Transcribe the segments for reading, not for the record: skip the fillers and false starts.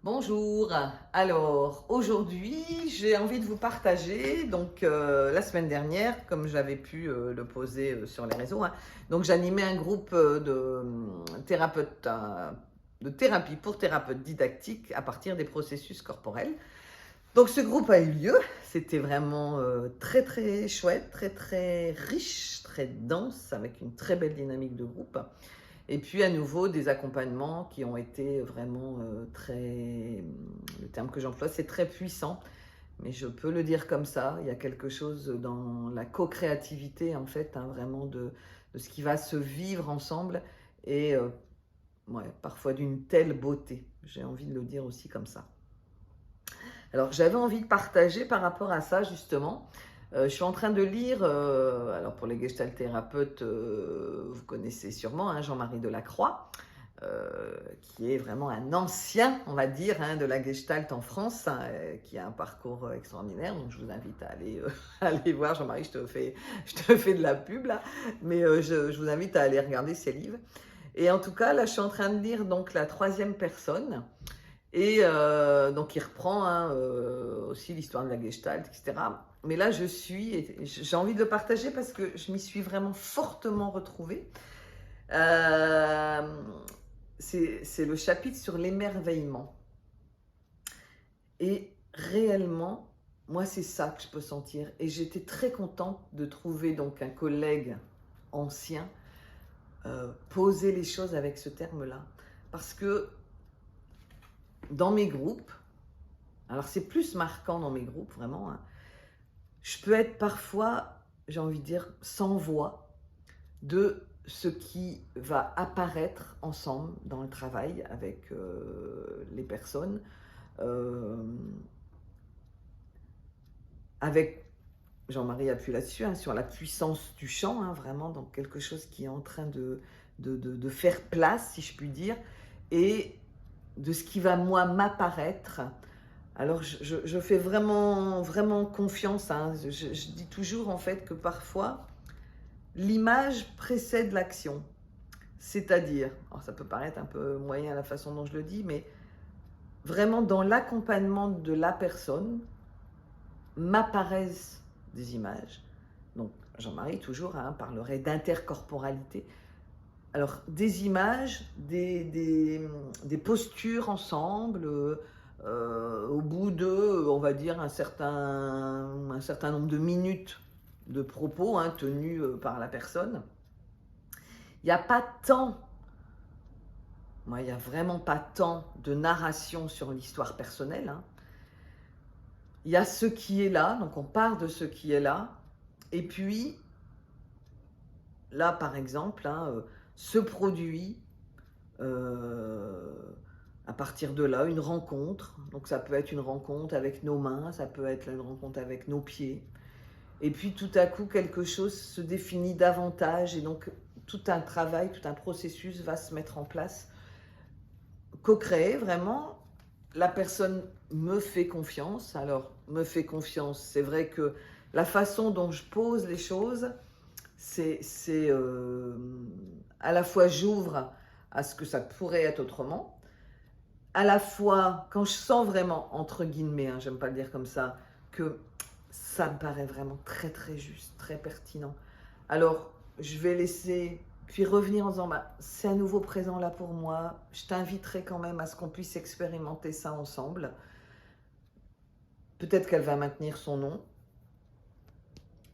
Bonjour, alors aujourd'hui j'ai envie de vous partager, la semaine dernière, comme j'avais pu le poser sur les réseaux, donc j'animais un groupe thérapeutes, de thérapie pour thérapeutes didactiques à partir des processus corporels. Donc ce groupe a eu lieu, c'était vraiment très très chouette, très très riche, très dense, avec une très belle dynamique de groupe. Et puis à nouveau des accompagnements qui ont été vraiment très, le terme que j'emploie c'est très puissant, mais je peux le dire comme ça, il y a quelque chose dans la co-créativité en fait, vraiment de ce qui va se vivre ensemble et ouais, parfois d'une telle beauté, j'ai envie de le dire aussi comme ça. Alors j'avais envie de partager par rapport à ça justement. Je suis en train de lire, alors pour les gestalt thérapeutes, vous connaissez sûrement Jean-Marie Delacroix, qui est vraiment un ancien, on va dire, de la gestalt en France, qui a un parcours extraordinaire. Donc je vous invite à aller, à aller voir Jean-Marie, je te fais de la pub là, mais je vous invite à aller regarder ses livres. Et en tout cas, là je suis en train de lire donc la troisième personne. Et donc il reprend aussi l'histoire de la Gestalt, etc. Mais là, j'ai envie de le partager parce que je m'y suis vraiment fortement retrouvée. Euh, c'est le chapitre sur l'émerveillement. Et réellement, moi, c'est ça que je peux sentir. Et j'étais très contente de trouver donc un collègue ancien poser les choses avec ce terme-là. Parce que dans mes groupes, alors c'est plus marquant dans mes groupes, vraiment, je peux être parfois, j'ai envie de dire, sans voix de ce qui va apparaître ensemble dans le travail avec les personnes, euh, avec, Jean-Marie appuie là-dessus, sur la puissance du chant, vraiment dans quelque chose qui est en train de faire place, si je puis dire, et de ce qui va, moi, m'apparaître. Alors, je fais vraiment, vraiment confiance. Je dis toujours, en fait, que parfois, l'image précède l'action. C'est-à-dire, alors ça peut paraître un peu moyen à la façon dont je le dis, mais vraiment dans l'accompagnement de la personne, m'apparaissent des images. Donc, Jean-Marie, toujours, parlerait d'intercorporalité. Alors, des images, des postures ensemble, au bout de, on va dire, un certain nombre de minutes de propos tenus par la personne. Il n'y a pas tant, moi, il n'y a vraiment pas tant de narration sur l'histoire personnelle. Il y a ce qui est là, donc on part de ce qui est là, et puis, là, par exemple, ce produit à partir de là, une rencontre. Donc ça peut être une rencontre avec nos mains, ça peut être une rencontre avec nos pieds. Et puis tout à coup, quelque chose se définit davantage et donc tout un travail, tout un processus va se mettre en place, co-créer vraiment. La personne me fait confiance. Alors, me fait confiance, c'est vrai que la façon dont je pose les choses, c'est à la fois j'ouvre à ce que ça pourrait être autrement, à la fois quand je sens vraiment, entre guillemets, j'aime pas le dire comme ça, que ça me paraît vraiment très très juste, très pertinent. Alors, je vais laisser, puis revenir en disant, c'est à nouveau présent là pour moi, je t'inviterai quand même à ce qu'on puisse expérimenter ça ensemble. Peut-être qu'elle va maintenir son nom.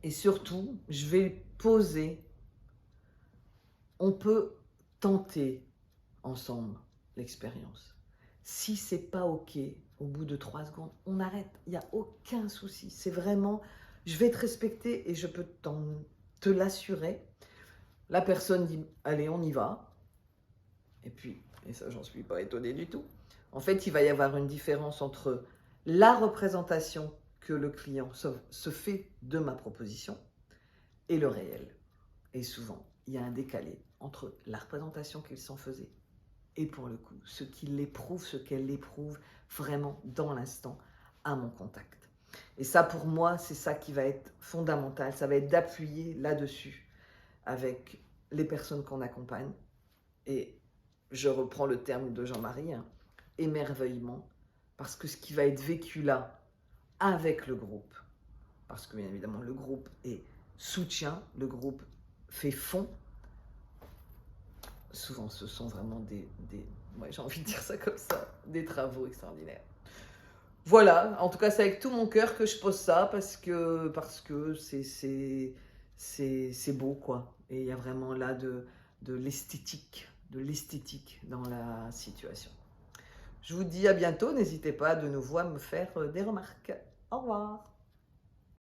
Et surtout, je vais poser, on peut tenter ensemble l'expérience. Si c'est pas OK, au bout de 3 secondes, on arrête. Il n'y a aucun souci. C'est vraiment, je vais te respecter et je peux te l'assurer. La personne dit, allez, on y va. Et puis, et ça, j'en suis pas étonnée du tout. En fait, il va y avoir une différence entre la représentation que le client se fait de ma proposition et le réel. Et souvent, il y a un décalé entre la représentation qu'il s'en faisait et pour le coup, ce qu'il éprouve, ce qu'elle éprouve vraiment dans l'instant à mon contact. Et ça, pour moi, c'est ça qui va être fondamental. Ça va être d'appuyer là-dessus avec les personnes qu'on accompagne. Et je reprends le terme de Jean-Marie, émerveillement. parce que ce qui va être vécu là, avec le groupe, parce que bien évidemment le groupe est soutien, le groupe fait fond, souvent ce sont vraiment ouais, j'ai envie de dire ça comme ça, des travaux extraordinaires. Voilà, en tout cas c'est avec tout mon cœur que je pose ça, parce que c'est beau quoi, et il y a vraiment là de l'esthétique dans la situation. Je vous dis à bientôt, n'hésitez pas de nouveau à me faire des remarques. Au revoir.